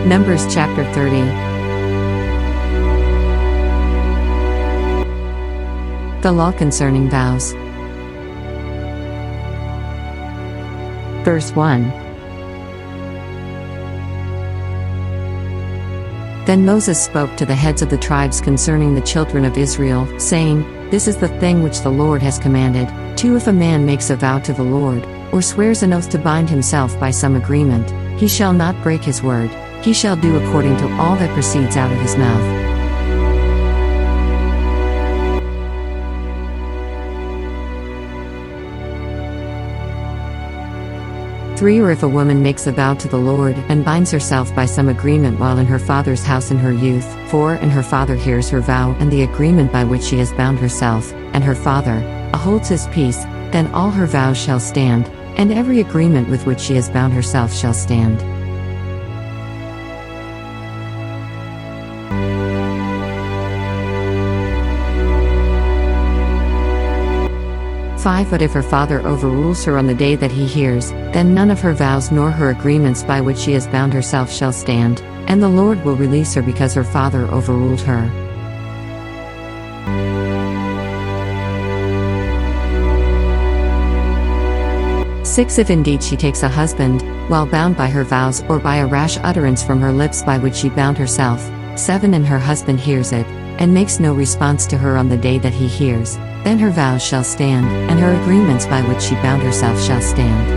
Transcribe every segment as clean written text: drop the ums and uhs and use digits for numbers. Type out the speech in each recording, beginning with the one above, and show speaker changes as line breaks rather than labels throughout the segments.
Numbers chapter 30. The law concerning vows. Verse 1. Then Moses spoke to the heads of the tribes concerning the children of Israel, saying, This is the thing which the Lord has commanded, to if a man makes a vow to the Lord, or swears an oath to bind himself by some agreement, he shall not break his word, he shall do according to all that proceeds out of his mouth. Three, or if a woman makes a vow to the Lord, and binds herself by some agreement while in her father's house in her youth. 4, and her father hears her vow and the agreement by which she has bound herself, and her father holds his peace, then all her vows shall stand, and every agreement with which she has bound herself shall stand. 5, but if her father overrules her on the day that he hears, then none of her vows nor her agreements by which she has bound herself shall stand, and the Lord will release her because her father overruled her. 6, if indeed she takes a husband, while bound by her vows or by a rash utterance from her lips by which she bound herself. 7, and her husband hears it, and makes no response to her on the day that he hears, then her vows shall stand, and her agreements by which she bound herself shall stand.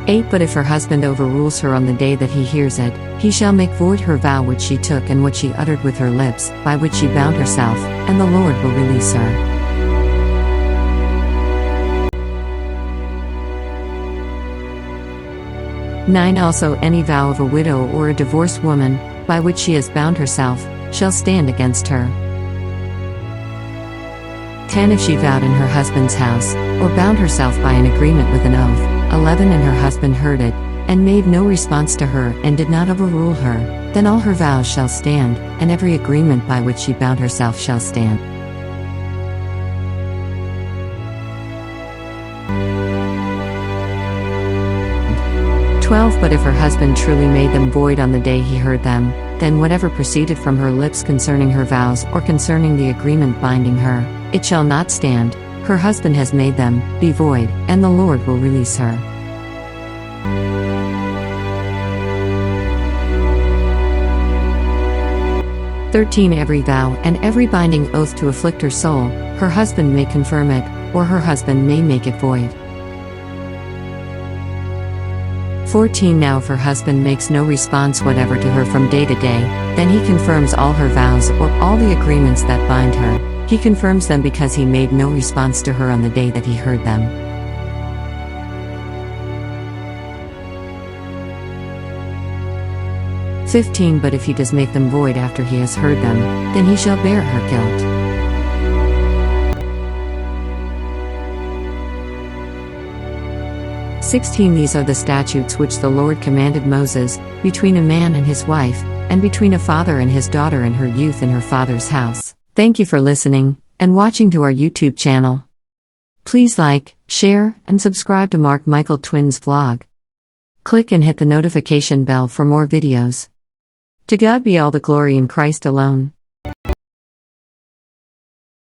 8, but if her husband overrules her on the day that he hears it, he shall make void her vow which she took and what she uttered with her lips, by which she bound herself, and the Lord will release her. 9, also any vow of a widow or a divorced woman, by which she has bound herself, shall stand against her. 10, if she vowed in her husband's house, or bound herself by an agreement with an oath. 11, and her husband heard it, and made no response to her, and did not overrule her, then all her vows shall stand, and every agreement by which she bound herself shall stand. 12, but if her husband truly made them void on the day he heard them, then whatever proceeded from her lips concerning her vows or concerning the agreement binding her, it shall not stand. Her husband has made them be void, and the Lord will release her. 13, every vow and every binding oath to afflict her soul, her husband may confirm it, or her husband may make it void. 14, now if her husband makes no response whatever to her from day to day, then he confirms all her vows or all the agreements that bind her. He confirms them because he made no response to her on the day that he heard them. 15, but if he does make them void after he has heard them, then he shall bear her guilt. 16, these are the statutes which the Lord commanded Moses, between a man and his wife, and between a father and his daughter in her youth in her father's house. Thank you for listening, and watching to our YouTube channel. Please like, share, and subscribe to Mark Michael Twins vlog. Click and hit the notification bell for more videos. To God be all the glory in Christ alone.